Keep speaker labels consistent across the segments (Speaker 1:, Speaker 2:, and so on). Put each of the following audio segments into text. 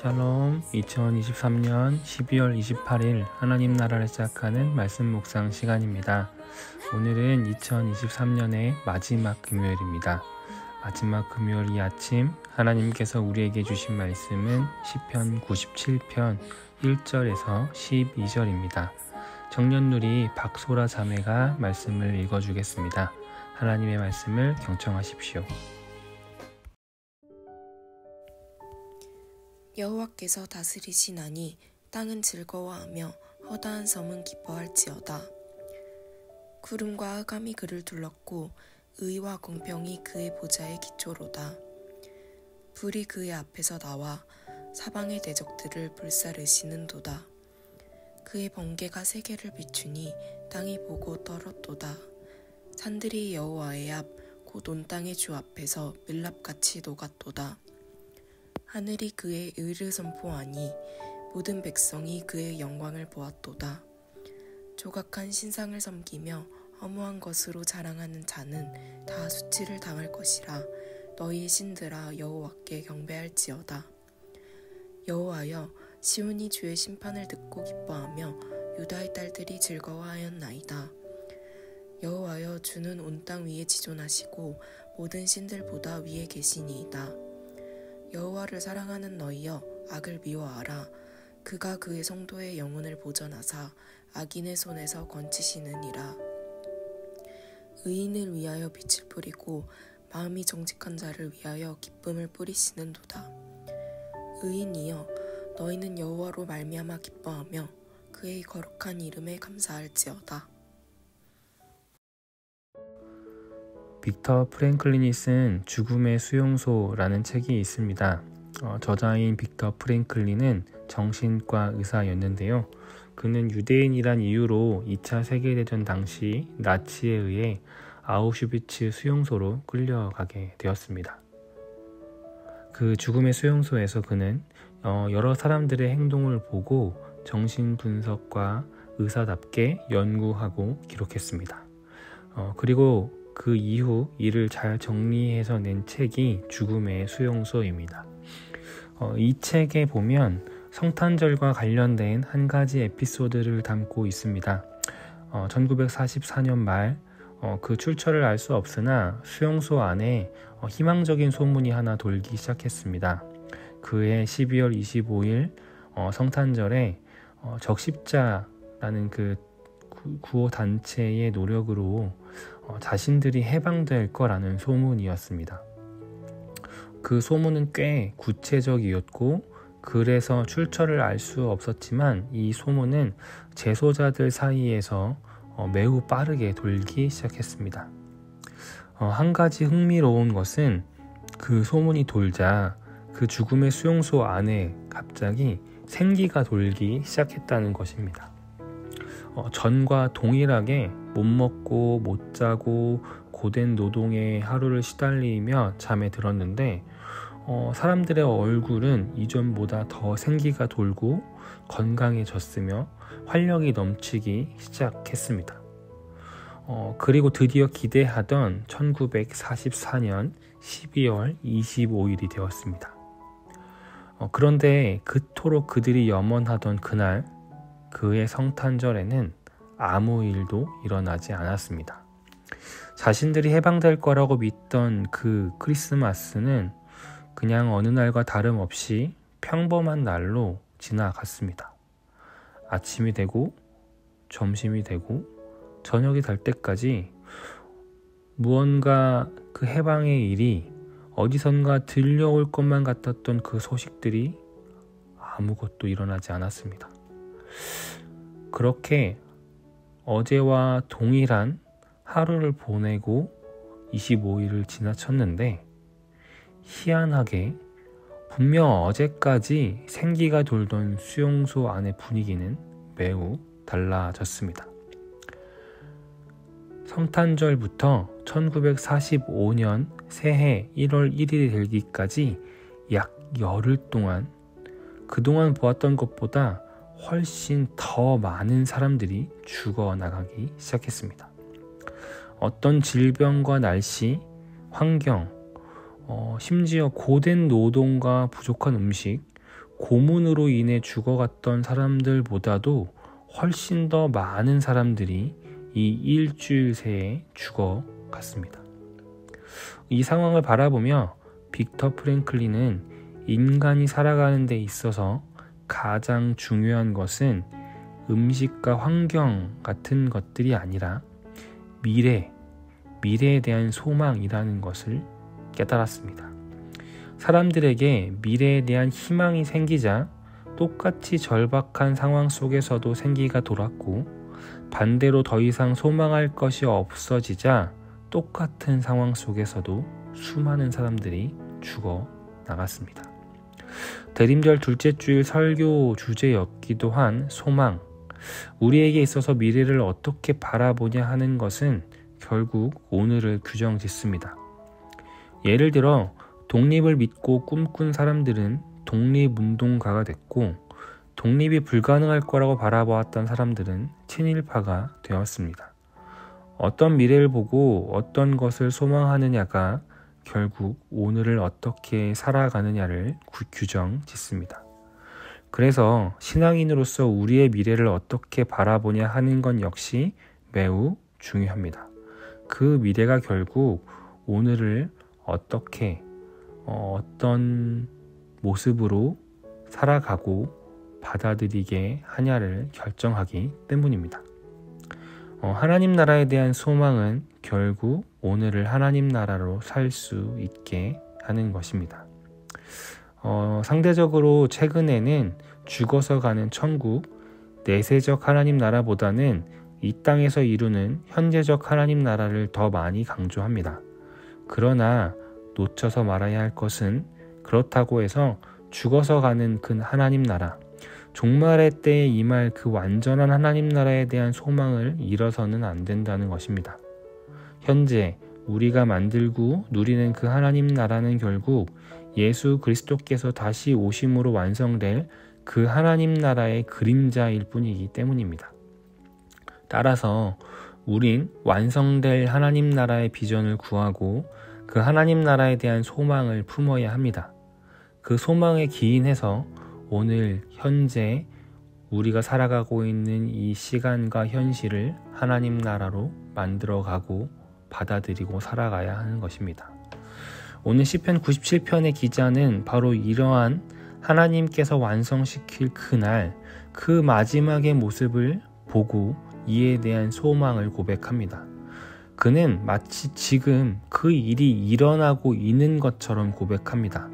Speaker 1: 샬롬. 2023년 12월 28일 하나님 나라를 시작하는 말씀 묵상 시간입니다. 오늘은 2023년의 마지막 금요일입니다. 마지막 금요일 이 아침 하나님께서 우리에게 주신 말씀은 시편 97편 1절에서 12절입니다. 정년누리 박소라 자매가 말씀을 읽어주겠습니다. 하나님의 말씀을 경청하십시오.
Speaker 2: 여호와께서 다스리시나니 땅은 즐거워하며 허다한 섬은 기뻐할지어다. 구름과 흑암이 그를 둘렀고 의와 공평이 그의 보좌의 기초로다. 불이 그의 앞에서 나와 사방의 대적들을 불사르시는도다. 그의 번개가 세계를 비추니 땅이 보고 떨었도다. 산들이 여호와의 앞 곧 온 땅의 주 앞에서 밀랍같이 녹았도다. 하늘이 그의 의를 선포하니 모든 백성이 그의 영광을 보았도다. 조각한 신상을 섬기며 허무한 것으로 자랑하는 자는 다 수치를 당할 것이라. 너희 신들아 여호와께 경배할지어다. 여호와여, 시온이 주의 심판을 듣고 기뻐하며 유다의 딸들이 즐거워하였나이다. 여호와여, 주는 온 땅 위에 지존하시고 모든 신들보다 위에 계시니이다. 여호와를 사랑하는 너희여, 악을 미워하라. 그가 그의 성도의 영혼을 보전하사 악인의 손에서 건지시느니라. 의인을 위하여 빛을 뿌리고 마음이 정직한 자를 위하여 기쁨을 뿌리시는도다. 의인이여, 너희는 여호와로 말미암아 기뻐하며 그의 거룩한 이름에 감사할지어다.
Speaker 1: 빅터 프랭클린이 쓴 죽음의 수용소라는 책이 있습니다. 저자인 빅터 프랭클린은 정신과 의사였는데요. 그는 유대인이란 이유로 2차 세계대전 당시 나치에 의해 아우슈비츠 수용소로 끌려가게 되었습니다. 그 죽음의 수용소에서 그는 여러 사람들의 행동을 보고 정신분석과 의사답게 연구하고 기록했습니다. 그리고 그 이후 이를 잘 정리해서 낸 책이 죽음의 수용소입니다. 이 책에 보면 성탄절과 관련된 한 가지 에피소드를 담고 있습니다. 1944년 말 그 출처를 알 수 없으나 수용소 안에 희망적인 소문이 하나 돌기 시작했습니다. 그해 12월 25일 성탄절에 적십자라는 그 구호 단체의 노력으로 자신들이 해방될 거라는 소문이었습니다. 그 소문은 꽤 구체적이었고 그래서 출처를 알 수 없었지만 이 소문은 재소자들 사이에서 매우 빠르게 돌기 시작했습니다. 한 가지 흥미로운 것은 그 소문이 돌자 그 죽음의 수용소 안에 갑자기 생기가 돌기 시작했다는 것입니다. 전과 동일하게 못 먹고 못 자고 고된 노동에 하루를 시달리며 잠에 들었는데 사람들의 얼굴은 이전보다 더 생기가 돌고 건강해졌으며 활력이 넘치기 시작했습니다. 그리고 드디어 기대하던 1944년 12월 25일이 되었습니다. 그런데 그토록 그들이 염원하던 그날, 그의 성탄절에는 아무 일도 일어나지 않았습니다. 자신들이 해방될 거라고 믿던 그 크리스마스는 그냥 어느 날과 다름없이 평범한 날로 지나갔습니다. 아침이 되고 점심이 되고 저녁이 될 때까지 무언가 그 해방의 일이 어디선가 들려올 것만 같았던 그 소식들이 아무것도 일어나지 않았습니다. 그렇게 어제와 동일한 하루를 보내고 25일을 지나쳤는데 희한하게 분명 어제까지 생기가 돌던 수용소 안의 분위기는 매우 달라졌습니다. 성탄절부터 1945년 새해 1월 1일이 되기까지 약 열흘 동안 그동안 보았던 것보다 훨씬 더 많은 사람들이 죽어나가기 시작했습니다. 어떤 질병과 날씨, 환경, 심지어 고된 노동과 부족한 음식, 고문으로 인해 죽어갔던 사람들보다도 훨씬 더 많은 사람들이 이 일주일 새에 죽어갔습니다. 이 상황을 바라보며 빅터 프랭클린은 인간이 살아가는 데 있어서 가장 중요한 것은 음식과 환경 같은 것들이 아니라 미래에 대한 소망이라는 것을 깨달았습니다. 사람들에게 미래에 대한 희망이 생기자 똑같이 절박한 상황 속에서도 생기가 돌았고, 반대로 더 이상 소망할 것이 없어지자 똑같은 상황 속에서도 수많은 사람들이 죽어 나갔습니다. 대림절 둘째 주일 설교 주제였기도 한 소망, 우리에게 있어서 미래를 어떻게 바라보냐 하는 것은 결국 오늘을 규정짓습니다. 예를 들어 독립을 믿고 꿈꾼 사람들은 독립운동가가 됐고, 독립이 불가능할 거라고 바라보았던 사람들은 친일파가 되었습니다. 어떤 미래를 보고 어떤 것을 소망하느냐가 결국 오늘을 어떻게 살아가느냐를 규정짓습니다. 그래서 신앙인으로서 우리의 미래를 어떻게 바라보냐 하는 건 역시 매우 중요합니다. 그 미래가 결국 오늘을 어떻게 어떤 모습으로 살아가고 받아들이게 하냐를 결정하기 때문입니다. 하나님 나라에 대한 소망은 결국 오늘을 하나님 나라로 살 수 있게 하는 것입니다. 상대적으로 최근에는 죽어서 가는 천국, 내세적 하나님 나라보다는 이 땅에서 이루는 현재적 하나님 나라를 더 많이 강조합니다. 그러나 놓쳐서 말아야 할 것은 그렇다고 해서 죽어서 가는 그 하나님 나라, 종말의 때에 임할 그 완전한 하나님 나라에 대한 소망을 잃어서는 안 된다는 것입니다. 현재 우리가 만들고 누리는 그 하나님 나라는 결국 예수 그리스도께서 다시 오심으로 완성될 그 하나님 나라의 그림자일 뿐이기 때문입니다. 따라서 우린 완성될 하나님 나라의 비전을 구하고 그 하나님 나라에 대한 소망을 품어야 합니다. 그 소망에 기인해서 오늘 현재 우리가 살아가고 있는 이 시간과 현실을 하나님 나라로 만들어가고 받아들이고 살아가야 하는 것입니다. 오늘 시편 97편의 기자는 바로 이러한 하나님께서 완성시킬 그날, 그 마지막의 모습을 보고 이에 대한 소망을 고백합니다. 그는 마치 지금 그 일이 일어나고 있는 것처럼 고백합니다.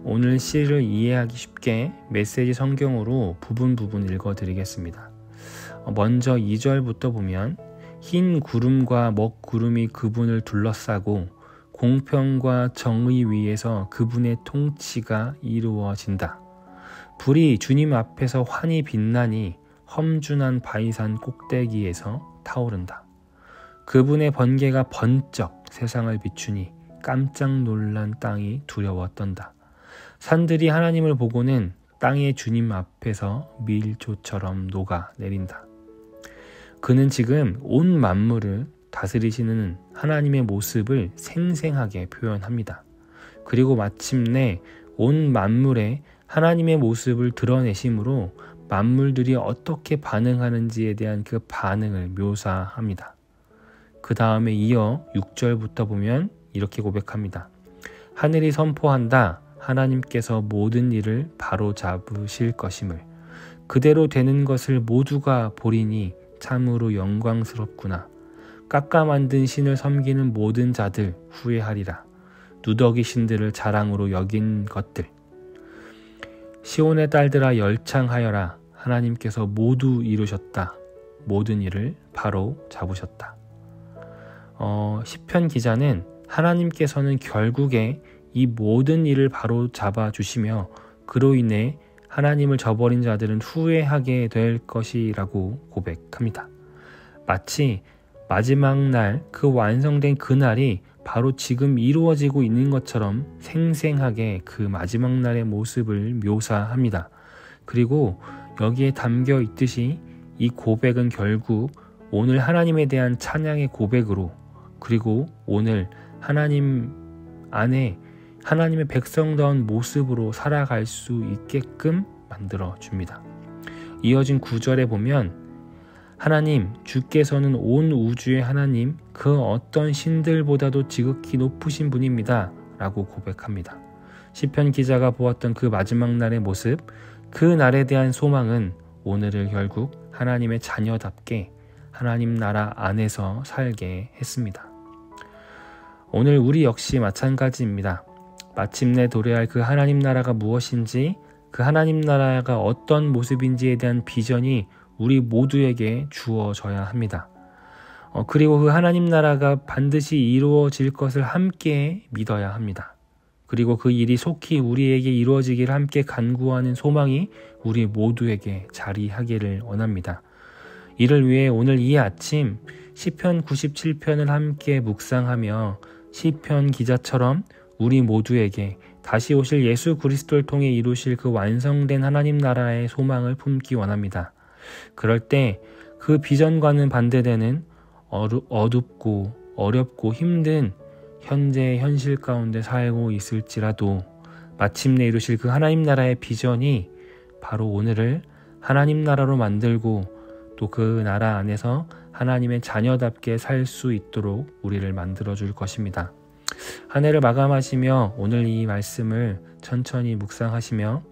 Speaker 1: 오늘 시를 이해하기 쉽게 메시지 성경으로 부분 읽어드리겠습니다. 먼저 2절부터 보면, 흰 구름과 먹구름이 그분을 둘러싸고 공평과 정의 위에서 그분의 통치가 이루어진다. 불이 주님 앞에서 환히 빛나니 험준한 바위산 꼭대기에서 타오른다. 그분의 번개가 번쩍 세상을 비추니 깜짝 놀란 땅이 두려워 떤다. 산들이 하나님을 보고는 땅의 주님 앞에서 밀조처럼 녹아 내린다. 그는 지금 온 만물을 다스리시는 하나님의 모습을 생생하게 표현합니다. 그리고 마침내 온 만물에 하나님의 모습을 드러내심으로 만물들이 어떻게 반응하는지에 대한 그 반응을 묘사합니다. 그 다음에 이어 6절부터 보면 이렇게 고백합니다. 하늘이 선포한다. 하나님께서 모든 일을 바로 잡으실 것임을. 그대로 되는 것을 모두가 보리니 참으로 영광스럽구나. 깎아 만든 신을 섬기는 모든 자들 후회하리라. 누더기 신들을 자랑으로 여긴 것들. 시온의 딸들아 열창하여라. 하나님께서 모두 이루셨다. 모든 일을 바로 잡으셨다. 시편 기자는 하나님께서는 결국에 이 모든 일을 바로 잡아주시며 그로 인해 하나님을 저버린 자들은 후회하게 될 것이라고 고백합니다. 마치 마지막 날, 그 완성된 그날이 바로 지금 이루어지고 있는 것처럼 생생하게 그 마지막 날의 모습을 묘사합니다. 그리고 여기에 담겨 있듯이 이 고백은 결국 오늘 하나님에 대한 찬양의 고백으로, 그리고 오늘 하나님 안에 하나님의 백성다운 모습으로 살아갈 수 있게끔 만들어 줍니다. 이어진 9절에 보면 하나님, 주께서는 온 우주의 하나님, 그 어떤 신들보다도 지극히 높으신 분입니다 라고 고백합니다. 시편 기자가 보았던 그 마지막 날의 모습, 그 날에 대한 소망은 오늘을 결국 하나님의 자녀답게 하나님 나라 안에서 살게 했습니다. 오늘 우리 역시 마찬가지입니다. 마침내 도래할 그 하나님 나라가 무엇인지, 그 하나님 나라가 어떤 모습인지에 대한 비전이 우리 모두에게 주어져야 합니다. 그리고 그 하나님 나라가 반드시 이루어질 것을 함께 믿어야 합니다. 그리고 그 일이 속히 우리에게 이루어지기를 함께 간구하는 소망이 우리 모두에게 자리하기를 원합니다. 이를 위해 오늘 이 아침 시편 97편을 함께 묵상하며 시편 기자처럼 우리 모두에게 다시 오실 예수 그리스도를 통해 이루실 그 완성된 하나님 나라의 소망을 품기 원합니다. 그럴 때 그 비전과는 반대되는 어둡고 어렵고 힘든 현재의 현실 가운데 살고 있을지라도 마침내 이루실 그 하나님 나라의 비전이 바로 오늘을 하나님 나라로 만들고 또 그 나라 안에서 하나님의 자녀답게 살 수 있도록 우리를 만들어줄 것입니다. 한 해를 마감하시며 오늘 이 말씀을 천천히 묵상하시며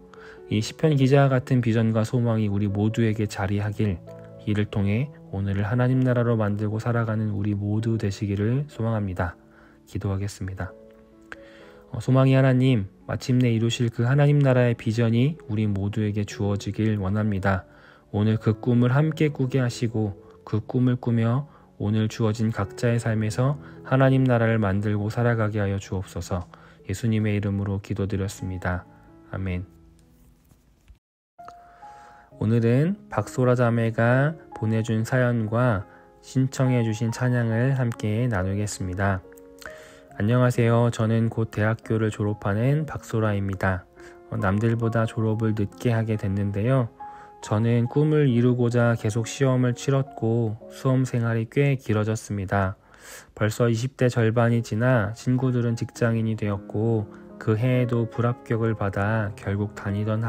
Speaker 1: 이 시편 기자와 같은 비전과 소망이 우리 모두에게 자리하길, 이를 통해 오늘을 하나님 나라로 만들고 살아가는 우리 모두 되시기를 소망합니다. 기도하겠습니다. 소망이 하나님, 마침내 이루실 그 하나님 나라의 비전이 우리 모두에게 주어지길 원합니다. 오늘 그 꿈을 함께 꾸게 하시고 그 꿈을 꾸며 오늘 주어진 각자의 삶에서 하나님 나라를 만들고 살아가게 하여 주옵소서. 예수님의 이름으로 기도드렸습니다. 아멘. 오늘은 박소라 자매가 보내준 사연과 신청해 주신 찬양을 함께 나누겠습니다. 안녕하세요. 저는 곧 대학교를 졸업하는 박소라입니다. 남들보다 졸업을 늦게 하게 됐는데요. 저는 꿈을 이루고자 계속 시험을 치렀고 수험 생활이 꽤 길어졌습니다. 벌써 20대 절반이 지나 친구들은 직장인이 되었고 그 해에도 불합격을 받아 결국 다니던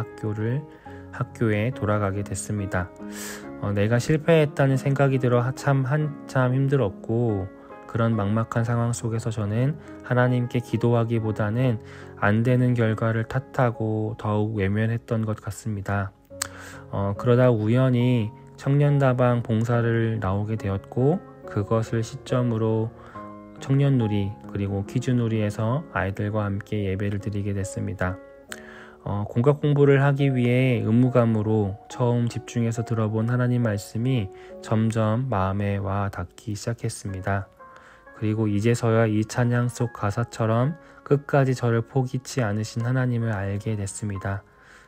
Speaker 1: 학교에 돌아가게 됐습니다. 내가 실패했다는 생각이 들어 한참 힘들었고 그런 막막한 상황 속에서 저는 하나님께 기도하기보다는 안 되는 결과를 탓하고 더욱 외면했던 것 같습니다. 그러다 우연히 청년다방 봉사를 나오게 되었고 그것을 시점으로 청년누리 그리고 퀴즈누리에서 아이들과 함께 예배를 드리게 됐습니다. 공각 공부를 하기 위해 의무감으로 처음 집중해서 들어본 하나님 말씀이 점점 마음에 와 닿기 시작했습니다. 그리고 이제서야 이 찬양 속 가사처럼 끝까지 저를 포기치 않으신 하나님을 알게 됐습니다.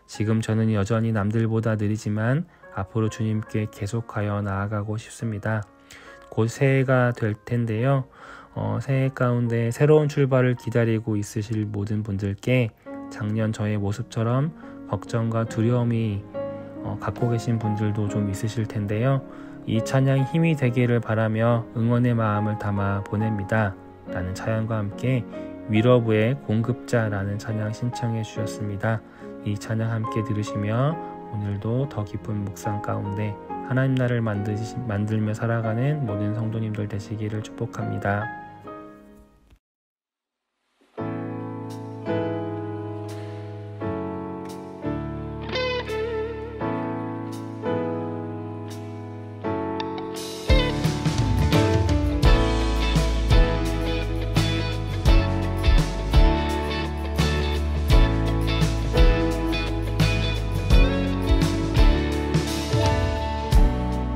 Speaker 1: 지금 저는 여전히 남들보다 느리지만 앞으로 주님께 계속하여 나아가고 싶습니다. 곧 새해가 될 텐데요. 새해 가운데 새로운 출발을 기다리고 있으실 모든 분들께 작년 저의 모습처럼 걱정과 두려움이 갖고 계신 분들도 좀 있으실 텐데요. 이 찬양이 힘이 되기를 바라며 응원의 마음을 담아 보냅니다. 라는 찬양과 함께 위러브의 공급자라는 찬양 신청해 주셨습니다. 이 찬양 함께 들으시며 오늘도 더 깊은 묵상 가운데 하나님 나라를 만들며 살아가는 모든 성도님들 되시기를 축복합니다.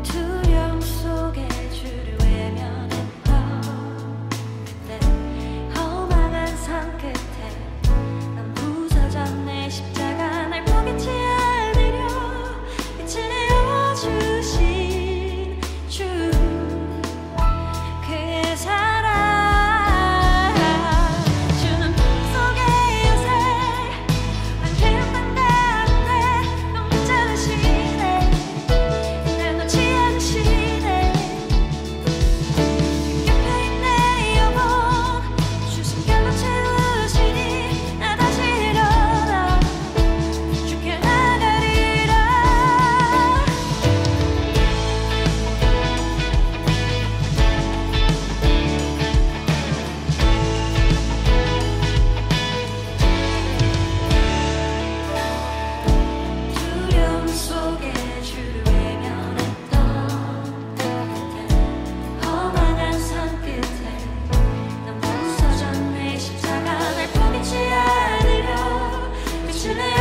Speaker 3: 두려움 속에 주를 외면했던 실례